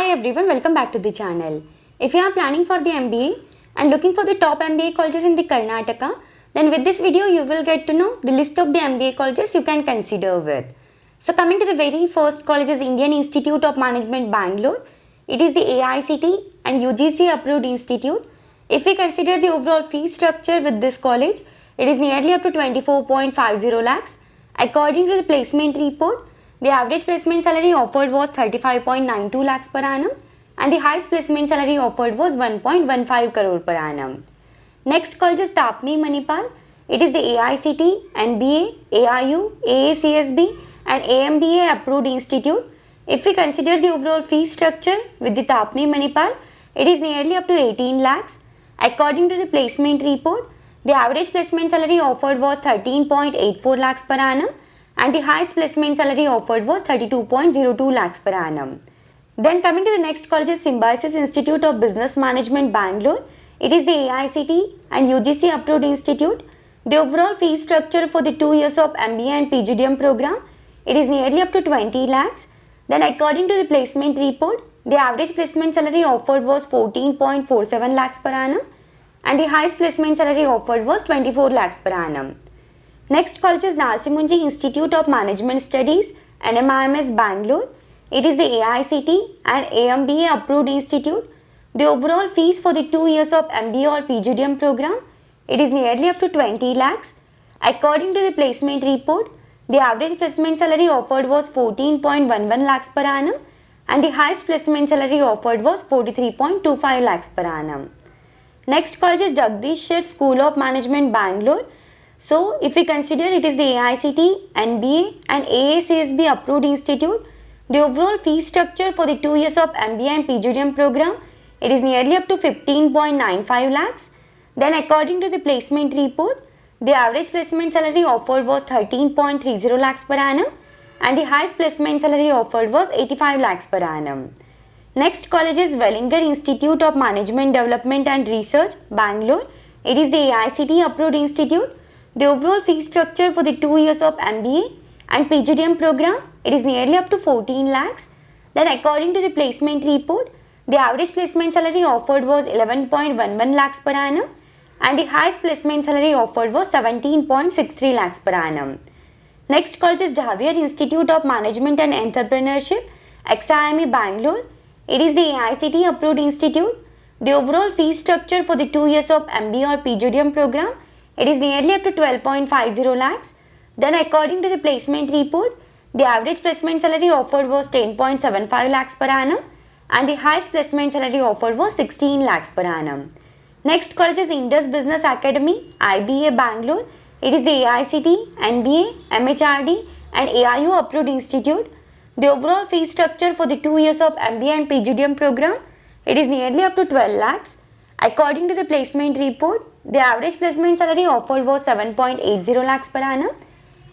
Hi everyone, welcome back to the channel. If you are planning for the MBA and looking for the top MBA colleges in the Karnataka, then with this video you will get to know the list of the MBA colleges you can consider with. So coming to the very first college is Indian Institute of Management Bangalore. It is the AICTE and UGC approved institute. If we consider the overall fee structure with this college, it is nearly up to 24.50 lakhs. According to the placement report, the average placement salary offered was 35.92 lakhs per annum and the highest placement salary offered was 1.15 crore per annum. Next college is Tapni Manipal. It is the AICTE, NBA, AIU, AACSB and AMBA approved institute. If we consider the overall fee structure with the Tapni Manipal, it is nearly up to 18 lakhs. According to the placement report, the average placement salary offered was 13.84 lakhs per annum and the highest placement salary offered was 32.02 lakhs per annum. Then coming to the next college is Symbiosis Institute of Business Management Bangalore. It is the AICTE and UGC approved institute. The overall fee structure for the 2 years of MBA and PGDM program, it is nearly up to 20 lakhs. Then according to the placement report, the average placement salary offered was 14.47 lakhs per annum and the highest placement salary offered was 24 lakhs per annum. Next college is Narsimunji Institute of Management Studies, NMIMS Bangalore. It is the AICTE and AMBA approved institute. The overall fees for the 2 years of MBA or PGDM program, it is nearly up to 20 lakhs. According to the placement report, the average placement salary offered was 14.11 lakhs per annum and the highest placement salary offered was 43.25 lakhs per annum. Next college is Jagdish Shet School of Management Bangalore. So, if we consider it is the AICTE, NBA and AACSB approved institute, the overall fee structure for the 2 years of MBA and PGDM program, it is nearly up to 15.95 lakhs. Then according to the placement report, the average placement salary offered was 13.30 lakhs per annum and the highest placement salary offered was 85 lakhs per annum. Next college is Wellinger Institute of Management Development and Research, Bangalore. It is the AICTE approved institute. The overall fee structure for the 2 years of MBA and PGDM program, it is nearly up to 14 lakhs. Then according to the placement report, the average placement salary offered was 11.11 lakhs per annum and the highest placement salary offered was 17.63 lakhs per annum. Next college is Javier Institute of Management and Entrepreneurship, XIME Bangalore. It is the AICTE approved institute. The overall fee structure for the 2 years of MBA or PGDM program, it is nearly up to 12.50 lakhs. Then according to the placement report, the average placement salary offered was 10.75 lakhs per annum and the highest placement salary offered was 16 lakhs per annum. Next college is Indus Business Academy, IBA Bangalore. It is the AICTE, NBA, MHRD and AIU approved institute. The overall fee structure for the 2 years of MBA and PGDM program, it is nearly up to 12 lakhs. According to the placement report, the average placement salary offered was 7.80 lakhs per annum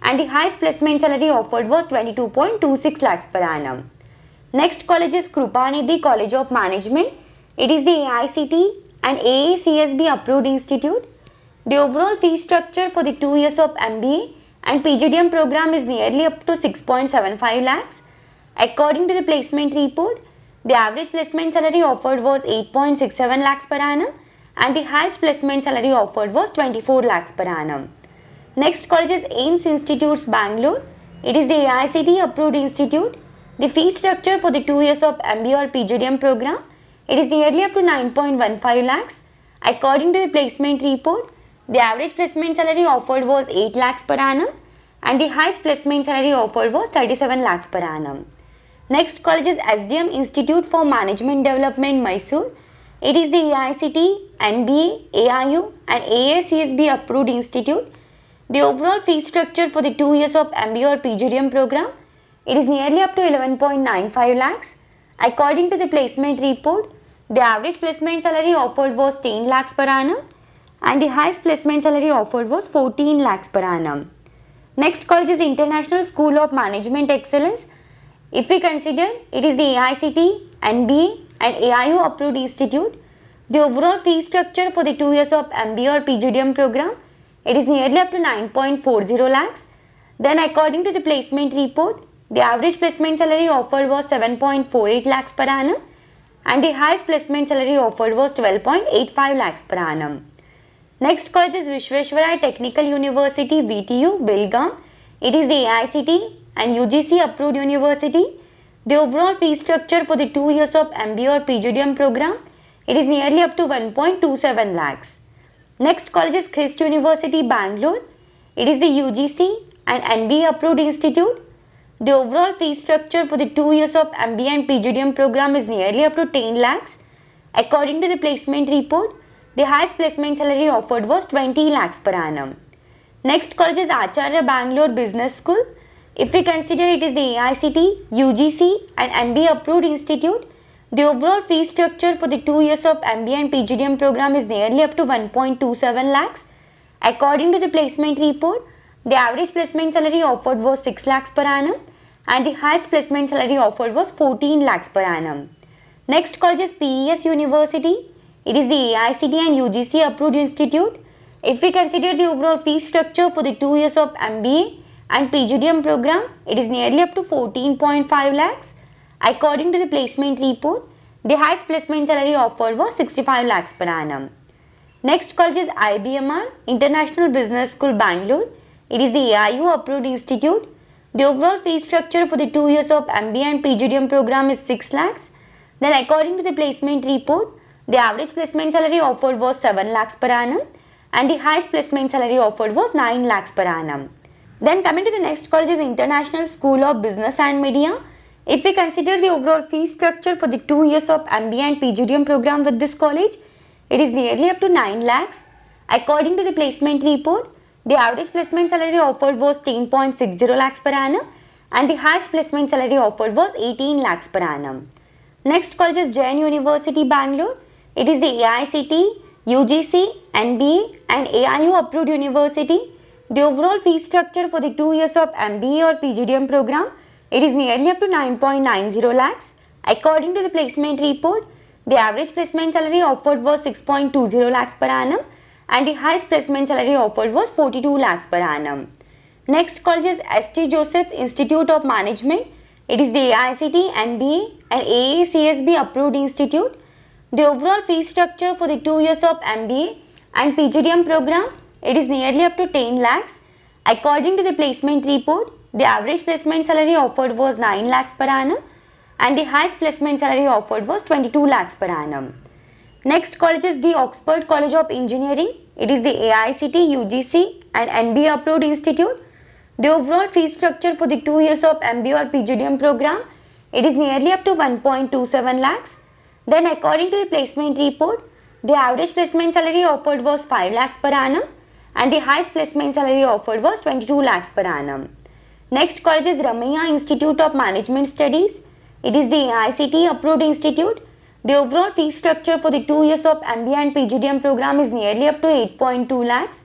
and the highest placement salary offered was 22.26 lakhs per annum. Next college is Krupanidhi College of Management. It is the AICTE and AACSB approved institute. The overall fee structure for the 2 years of MBA and PGDM program is nearly up to 6.75 lakhs. According to the placement report, the average placement salary offered was 8.67 lakhs per annum and the highest placement salary offered was 24 lakhs per annum. Next college is AIMS Institutes Bangalore. It is the AICTE approved institute. The fee structure for the 2 years of MBA or PGDM program, it is nearly up to 9.15 lakhs. According to the placement report, the average placement salary offered was 8 lakhs per annum and the highest placement salary offered was 37 lakhs per annum. Next college is SDM Institute for Management Development, Mysore. It is the AICTE, NBA, AIU and AACSB approved institute. The overall fee structure for the 2 years of MBA or PGDM program, it is nearly up to 11.95 lakhs. According to the placement report, the average placement salary offered was 10 lakhs per annum and the highest placement salary offered was 14 lakhs per annum. Next college is International School of Management Excellence. If we consider it is the AICTE, NBA and AIU approved institute, the overall fee structure for the 2 years of MBA or PGDM program, it is nearly up to 9.40 lakhs. Then according to the placement report, the average placement salary offered was 7.48 lakhs per annum and the highest placement salary offered was 12.85 lakhs per annum. Next college is Vishveshwaraya Technical University VTU, Belgaum. It is the AICTE and UGC approved university. The overall fee structure for the 2 years of MBA or PGDM program, it is nearly up to 1.27 lakhs. Next college is Christ University, Bangalore. It is the UGC and NBA approved institute. The overall fee structure for the 2 years of MBA and PGDM program is nearly up to 10 lakhs. According to the placement report, the highest placement salary offered was 20 lakhs per annum. Next college is Acharya Bangalore Business School. If we consider it is the AICTE, UGC and NBA approved institute, the overall fee structure for the 2 years of MBA and PGDM program is nearly up to 1.27 lakhs. According to the placement report, the average placement salary offered was 6 lakhs per annum and the highest placement salary offered was 14 lakhs per annum. Next college is PES University. It is the AICTE and UGC approved institute. If we consider the overall fee structure for the 2 years of MBA and PGDM program, it is nearly up to 14.5 lakhs. According to the placement report, the highest placement salary offered was 65 lakhs per annum. Next college is IBMR, International Business School, Bangalore. It is the AIU approved institute. The overall fee structure for the 2 years of MBA and PGDM program is 6 lakhs. Then according to the placement report, the average placement salary offered was 7 lakhs per annum and the highest placement salary offered was 9 lakhs per annum. Then coming to the next college is International School of Business and Media. If we consider the overall fee structure for the 2 years of MBA and PGDM program with this college, it is nearly up to 9 lakhs. According to the placement report, the average placement salary offered was 10.60 lakhs per annum and the highest placement salary offered was 18 lakhs per annum. Next college is Jain University, Bangalore. It is the AICTE, UGC, NBA and AIU approved university. The overall fee structure for the 2 years of MBA or PGDM program, it is nearly up to 9.90 lakhs. According to the placement report, the average placement salary offered was 6.20 lakhs per annum and the highest placement salary offered was 42 lakhs per annum. Next college is St. Joseph's Institute of Management. It is the AICTE, NBA and AACSB approved institute. The overall fee structure for the 2 years of MBA and PGDM program, it is nearly up to 10 lakhs. According to the placement report, the average placement salary offered was 9 lakhs per annum and the highest placement salary offered was 22 lakhs per annum. Next college is the Oxford College of Engineering. It is the AICTE, UGC and NBA approved institute. The overall fee structure for the 2 years of MBA or PGDM program, it is nearly up to 1.27 lakhs. Then according to the placement report, the average placement salary offered was 5 lakhs per annum and the highest placement salary offered was 22 lakhs per annum. Next college is Ramaiah Institute of Management Studies. It is the AICTE approved institute. The overall fee structure for the 2 years of MBA and PGDM program is nearly up to 8.2 lakhs.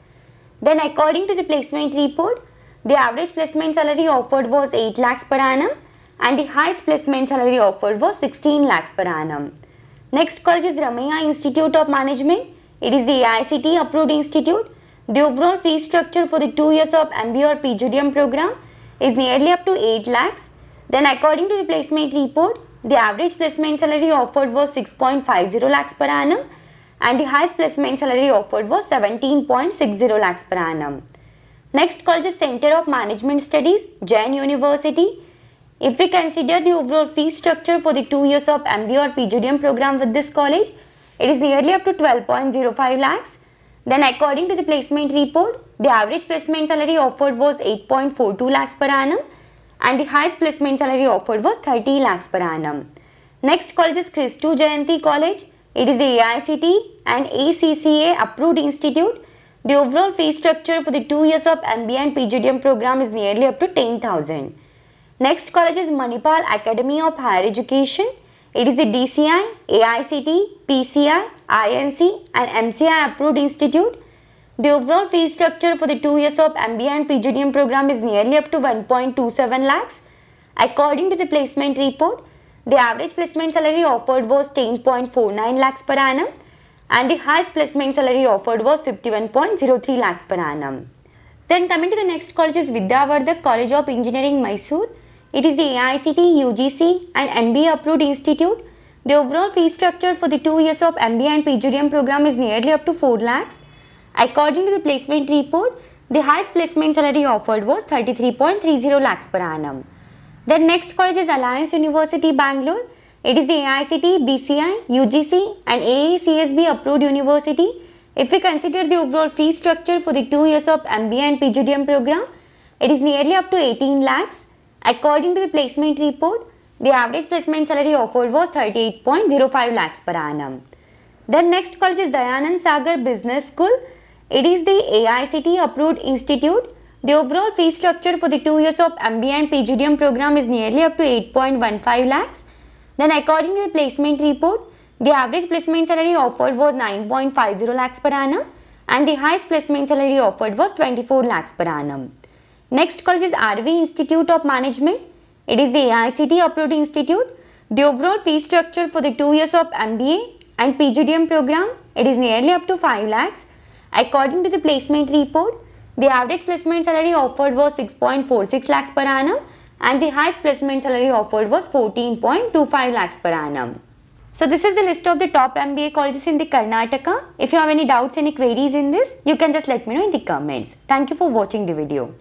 Then according to the placement report, the average placement salary offered was 8 lakhs per annum and the highest placement salary offered was 16 lakhs per annum. Next college is Ramaiah Institute of Management. It is the AICTE approved institute. The overall fee structure for the 2 years of MBA or PGDM program is nearly up to 8 lakhs. Then according to the placement report, the average placement salary offered was 6.50 lakhs per annum and the highest placement salary offered was 17.60 lakhs per annum. Next college is Center of Management Studies, Jain University. If we consider the overall fee structure for the 2 years of MBA or PGDM program with this college, it is nearly up to 12.05 lakhs. Then according to the placement report, the average placement salary offered was 8.42 lakhs per annum and the highest placement salary offered was 30 lakhs per annum. Next college is Christu Jayanti College. It is the AICTE and ACCA approved institute. The overall fee structure for the 2 years of MBA and PGDM program is nearly up to 10,000. Next college is Manipal Academy of Higher Education. It is the DCI, AICTE, PCI, INC and MCI approved institute. The overall fee structure for the 2 years of MBA and PGDM program is nearly up to 1.27 lakhs. According to the placement report, the average placement salary offered was 10.49 lakhs per annum and the highest placement salary offered was 51.03 lakhs per annum. Then coming to the next college is Vidyavardhak College of Engineering, Mysore. It is the AICTE, UGC and NBA approved institute. The overall fee structure for the 2 years of MBA and PGDM program is nearly up to 4 lakhs. According to the placement report, the highest placement salary offered was 33.30 lakhs per annum. The next college is Alliance University, Bangalore. It is the AICTE, BCI, UGC and AACSB approved university. If we consider the overall fee structure for the 2 years of MBA and PGDM program, it is nearly up to 18 lakhs. According to the placement report, the average placement salary offered was 38.05 lakhs per annum. The next college is Dayanand Sagar Business School. It is the AICTE approved institute. The overall fee structure for the 2 years of MBA and PGDM program is nearly up to 8.15 lakhs. Then according to the placement report, the average placement salary offered was 9.50 lakhs per annum and the highest placement salary offered was 24 lakhs per annum. Next college is RV Institute of Management. It is the AICTE approved institute. The overall fee structure for the 2 years of MBA and PGDM program, it is nearly up to 5 lakhs. According to the placement report, the average placement salary offered was 6.46 lakhs per annum and the highest placement salary offered was 14.25 lakhs per annum. So this is the list of the top MBA colleges in the Karnataka. If you have any doubts, any queries in this, you can just let me know in the comments. Thank you for watching the video.